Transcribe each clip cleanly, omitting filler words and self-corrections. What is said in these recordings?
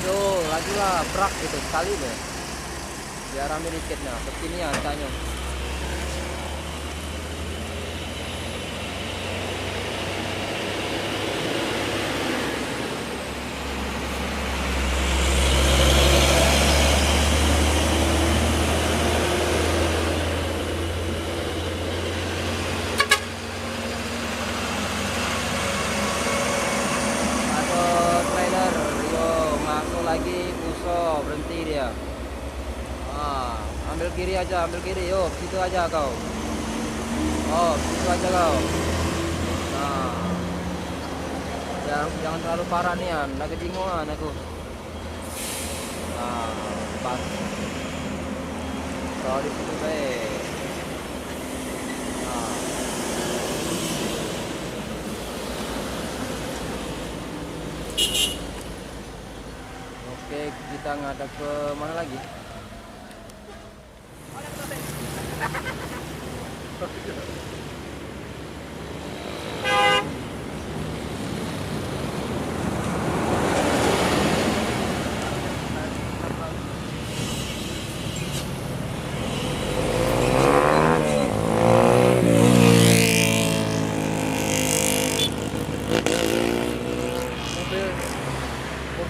Aduh, lagi lah brak gitu sekali deh. Biar ambil tiketnya, kekinian tanya. Trailer, yo masuk lagi, Puso berhenti dia. Ambil kiri aja, ambil kiri, yo situ aja kau. Oh, situ aja kau. Nah, jangan terlalu parah nih, nak kejinguan aku. Nah, pas. Kalau di situ baik. Nah, oke, kita ngadap ke mana lagi?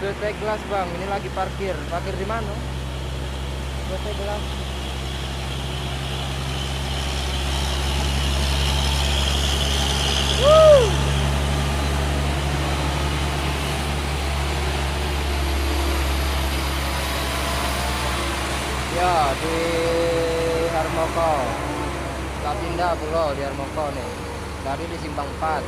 Mobil T-Glass bang, ini lagi parkir di mana? Mobil T-Glass. Ya di Harmoko, tak pindah pulau di Harmoko nih. Tadi di Simpang 4.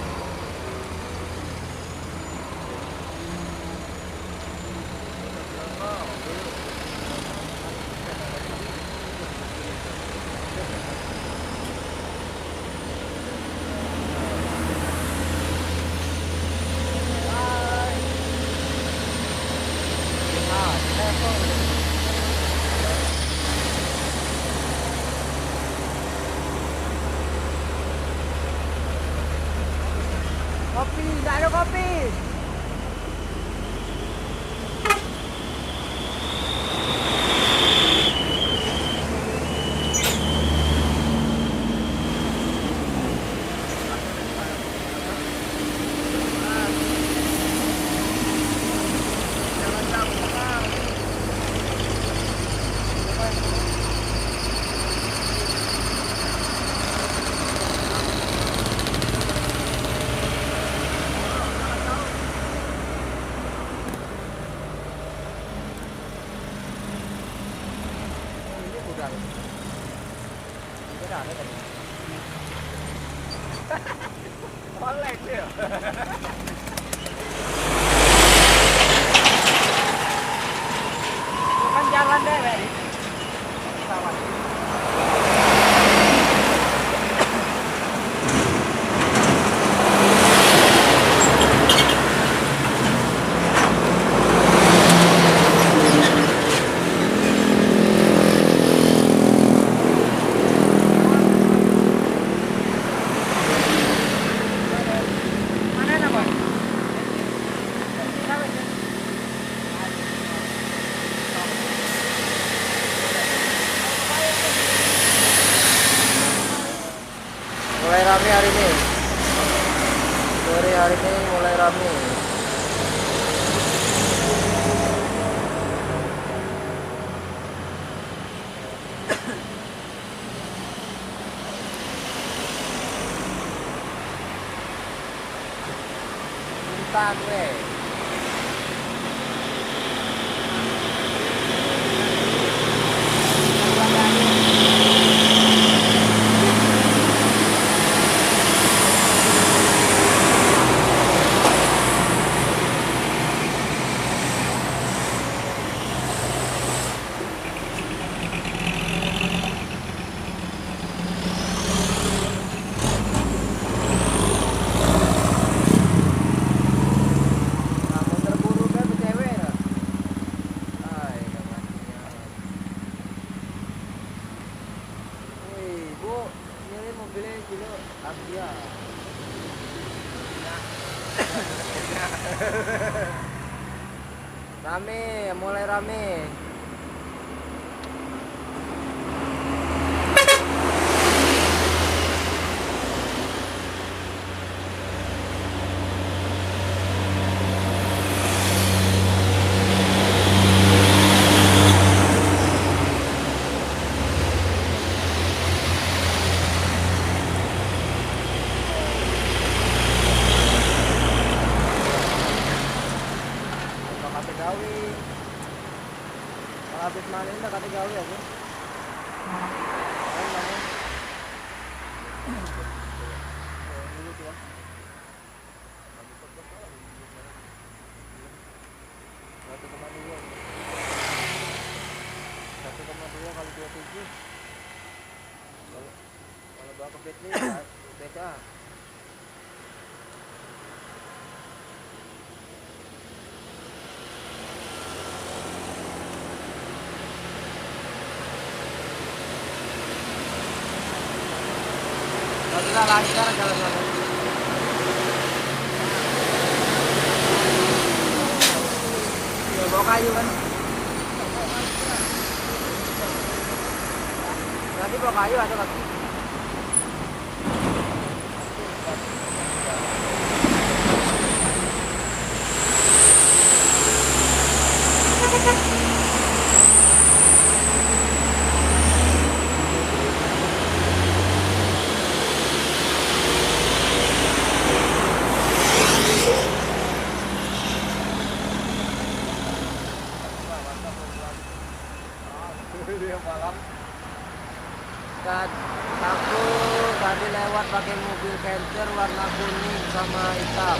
Kopi, tidak ada kopi. Oleh dia. Kan jalan deh, Pak. Pesawat. Mulai rame hari ini. Sore hari ini mulai rame. Cinta gue. Asia. Rame, mulai rame. Kate gawe. Habis malam udah kate gawe aku. Kali 27. Kalau bawa ke Betli beda. Kalau kita lancar jalan-jalan. Ya, bawa kayu kan. Nanti bawa kayu ada lagi. Aku tadi lewat pakai mobil Cancer warna kuning sama hitam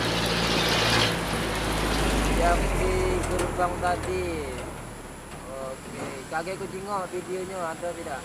yang di gerbang tadi. Oke, kakek kucingok videonya ada tidak?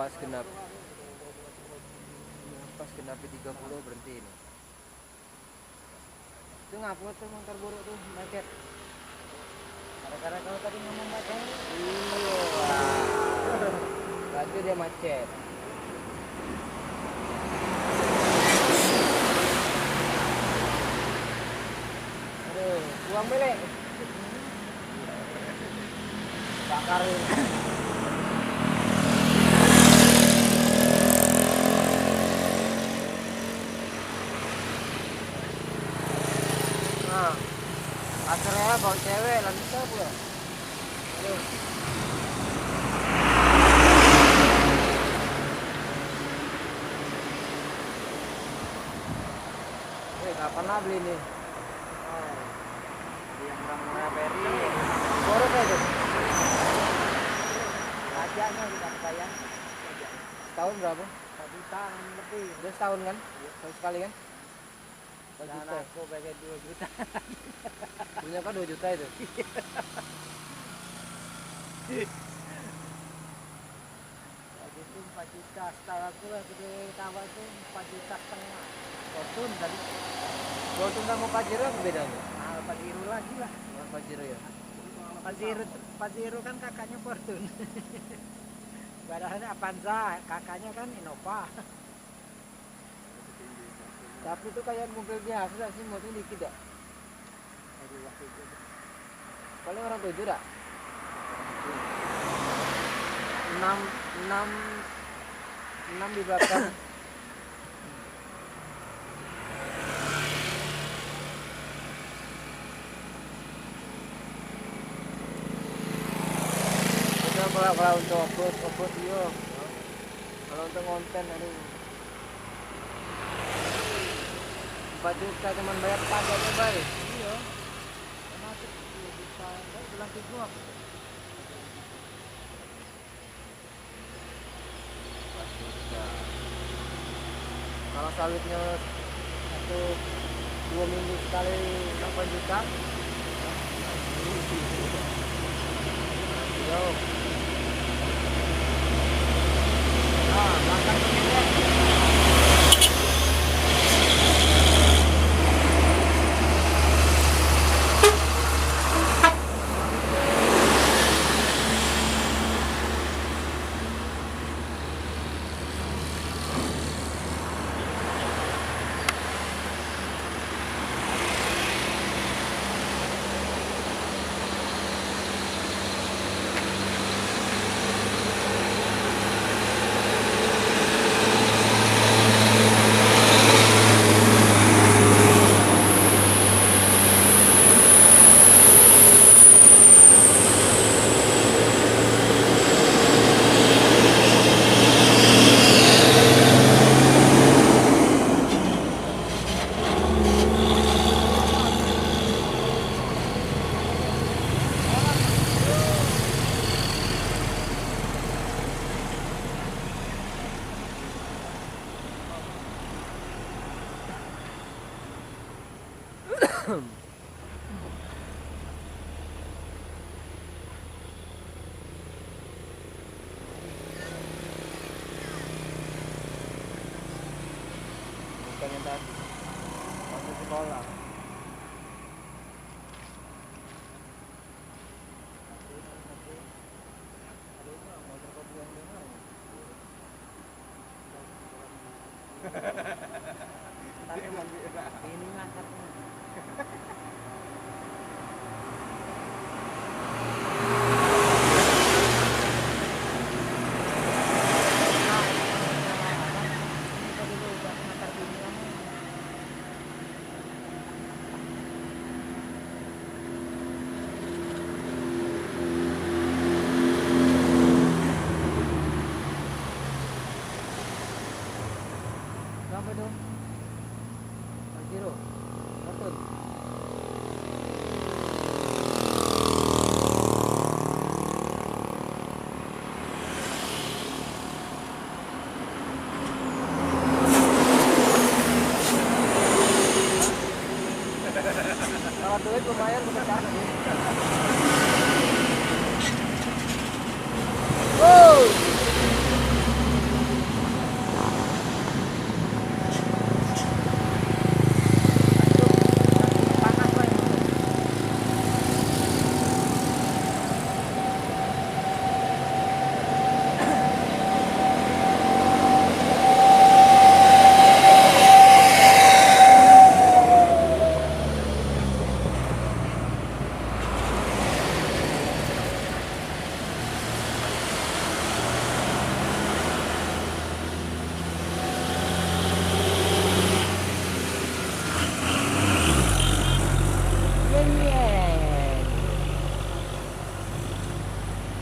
Pas genap 30 berhenti ini. Itu ngapa tuh motor buruk tuh macet? Karena kau tadi ngomong macet. Iya. Berarti dia macet. Aduh, buang belek. Bakar ini. Akhirnya bawa cewek lancar pula. Aduh. Kapan lah beli ini? Oh, yang murah-murah beri. Baru kayak itu. Rajaknya tidak sayang. Setahun berapa? 1 juta lebih. Udah setahun kan? Setahun sekali kan? Dan aku pakai 2 juta. Punya kan 2 juta itu. Waktu itu 4 juta. Setahu aku lah gede kawat itu 4 juta setengah. Fortun tadi. Fortun sama Pajero apa bedanya? Ah, Pajero lagi lah. Pajero ya. Pajero kan kakaknya Fortun. Padahal Avanza, kakaknya kan Innova. Tapi itu kayak mobil biasa sih, muatnya dikit ya. Paling orang 7 dah. 6 di belakang. lah untuk upload video. Kalau untuk konten aduh 4 juta cuman bayar pajaknya baik. Iya. Masuk 2 juta, bulan kedua. Kalau sawitnya 2 minggu sekali 8 juta. Yo. Nah, makan begini. Bukan yang tadi masuk sekolah. Ini ngangkatnya. Berapa dong? Kilo. Betul. Kalau duit lumayan besar. Wow.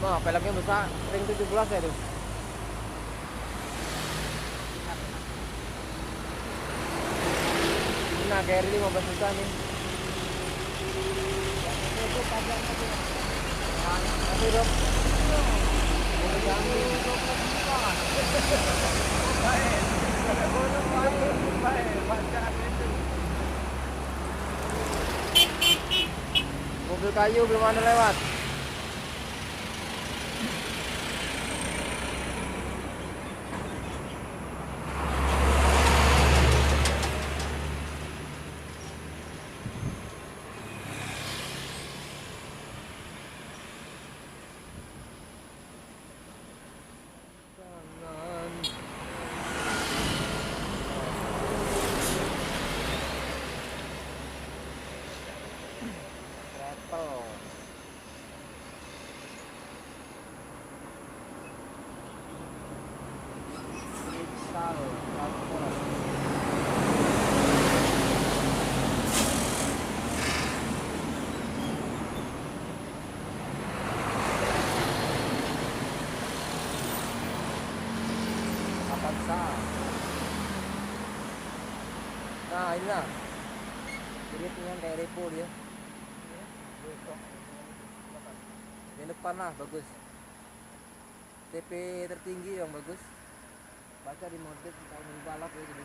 Nah, peleknya besar, ring 17 ya tuh. Nah, carry 15 juta nih. Tapi dong. Mobil kayu belum ada lewat. Avanza. Nah inilah iritnya kayak repo dia. Yang depan lah bagus. TP tertinggi yang bagus. Baca di motif kalau mau balap ya gitu.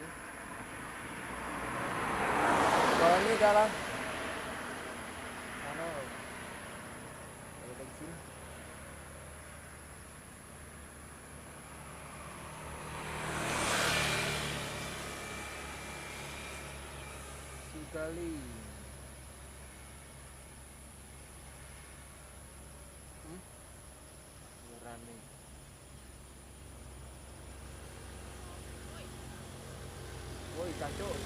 Kalau ini jalan mana? Ada bensin. Sekali. Rame. Woi, cacok.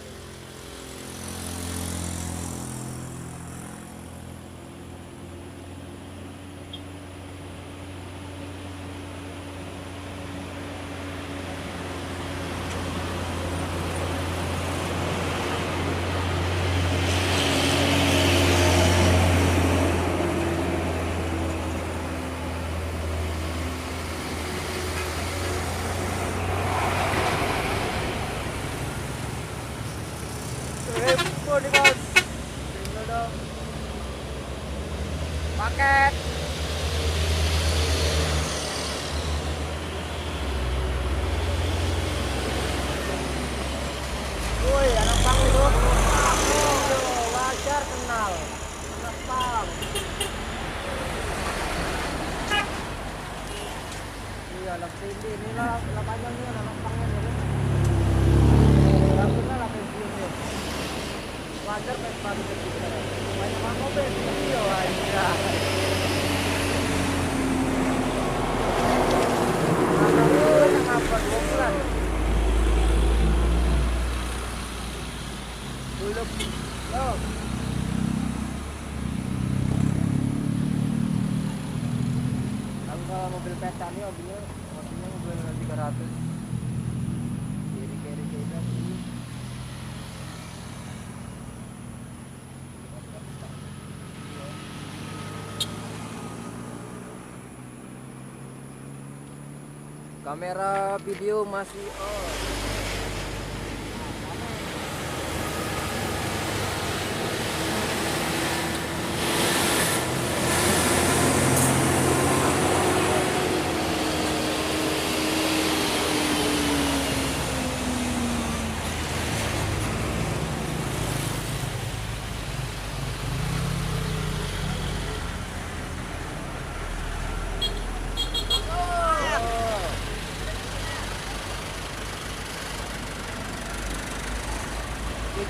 Repo nih bos. Tinggal dong. Paket. Woi, anak pang itu. Oh, wajar kenal. Anak pang. Iya, anak tinggi. Ini lah panjang nih anak pangnya nih. Rambutnya lah pensiunnya. Wajar kayak sepatu kecil. Banyak banget mobil. Iya, wajar. Apa 2 bulan? Dulu. Yo. Kalau mobil pesta nih mobilnya mobil 300. Kiri kita sini. Kamera video masih on.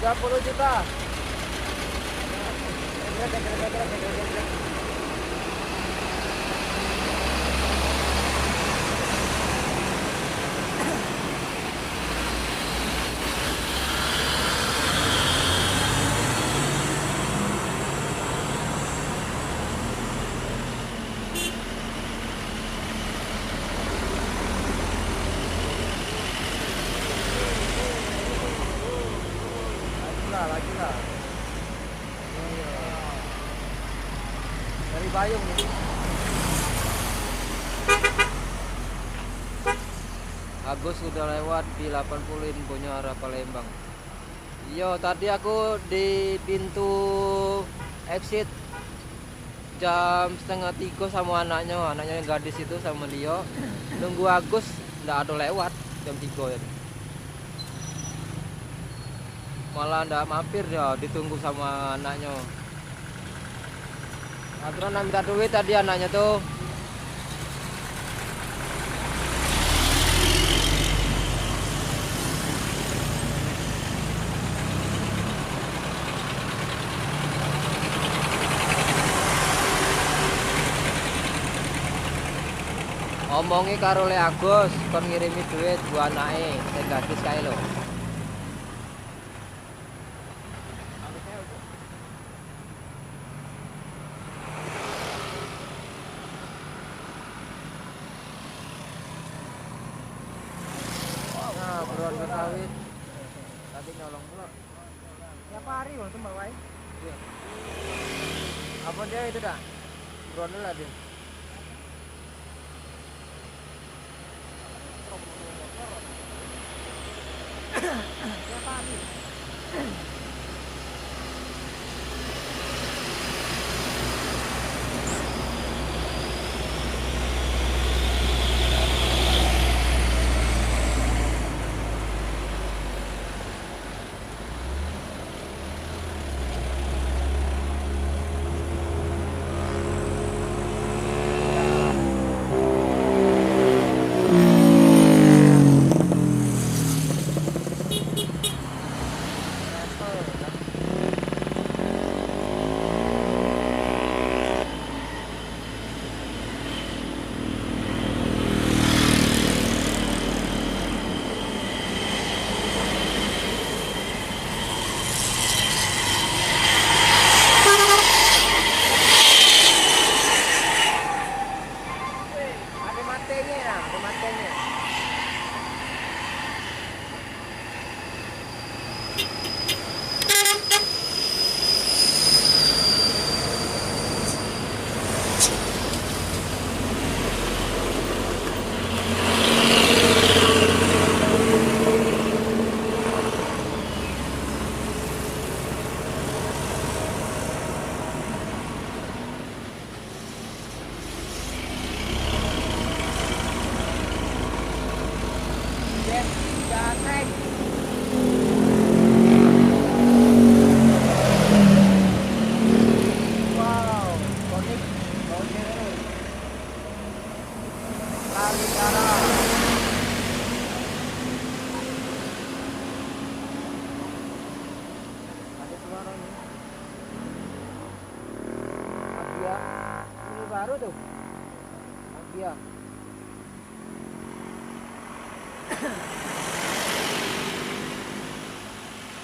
$30 juta. Lagi lah. Dari Bayung nih. Agus sudah lewat di 80 infonya arah Palembang. Iya, tadi aku di pintu exit jam 2:30 sama anaknya yang gadis itu sama Leo. Nunggu Agus nggak ada lewat jam 3 ya. Malah ndak mampir ya, ditunggu sama anaknya. Aturan minta duit tadi anaknya tuh. Omongi karo Le Agus kon ngirimi duit buat anake sing gadis kae lho. Nah, buruan sawit. Tadi nyolong pula. Tiap hari loh tuh bawain. Iya. Apa dia itu dah? Buruan lah dia. Siapa nih? Ada matenya ya, ada matenya. Gatrek. Wow, konik, konik. Lali darah. Ada suara nih. Agia, ini baru tuh. Agia.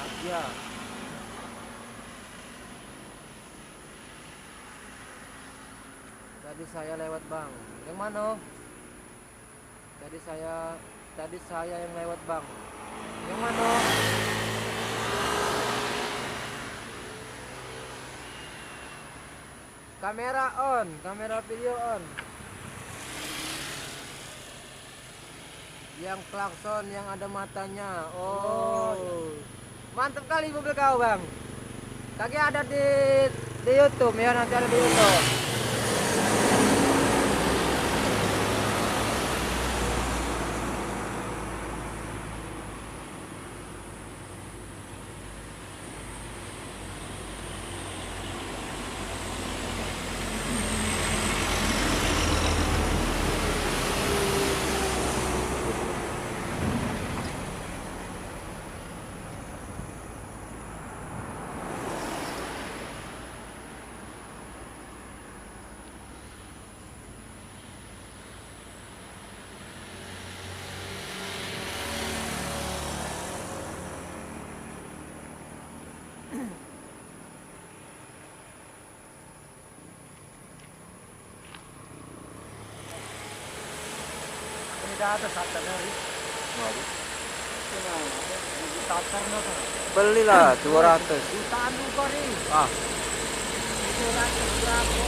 Agia. Tadi saya lewat bang. Yang mana? Tadi saya yang lewat bang. Yang mana? Kamera on, kamera video on. Yang klakson yang ada matanya. Oh. Mantap kali mobil kau bang. Kaki ada di YouTube ya, nanti ada di YouTube. Ada starter nih. Belilah 200. Jutaan juga nih. Ah. 200 berapa?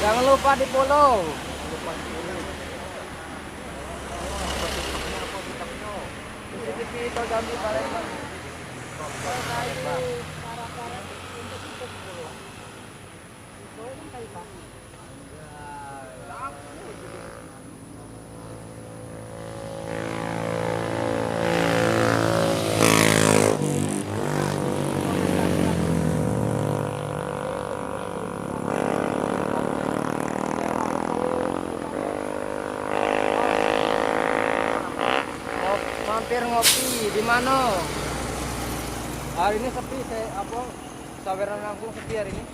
Jangan lupa di follow. Di Tol Jambi Palembang. Mampir ngopi di mana? Hari ini sepi, saweran langsung sepi hari ini.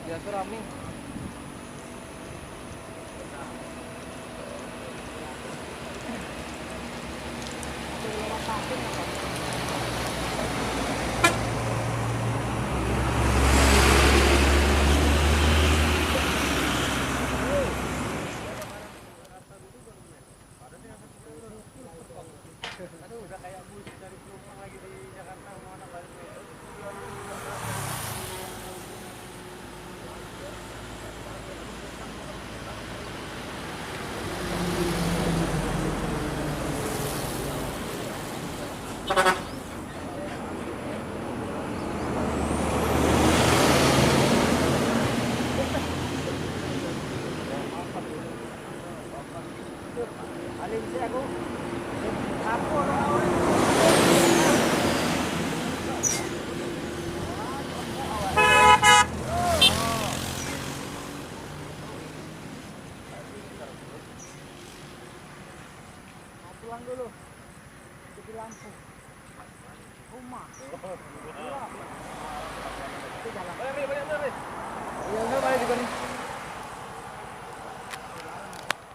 Biasa rame. Aduh, udah kayak bus dari Pelumpang lagi di Jakarta mau anak balik. Alin sih aku. Aku orang-orang. Pulang dulu. Di Lampung. Rumah. Itu jalan. Iya, balik juga nih.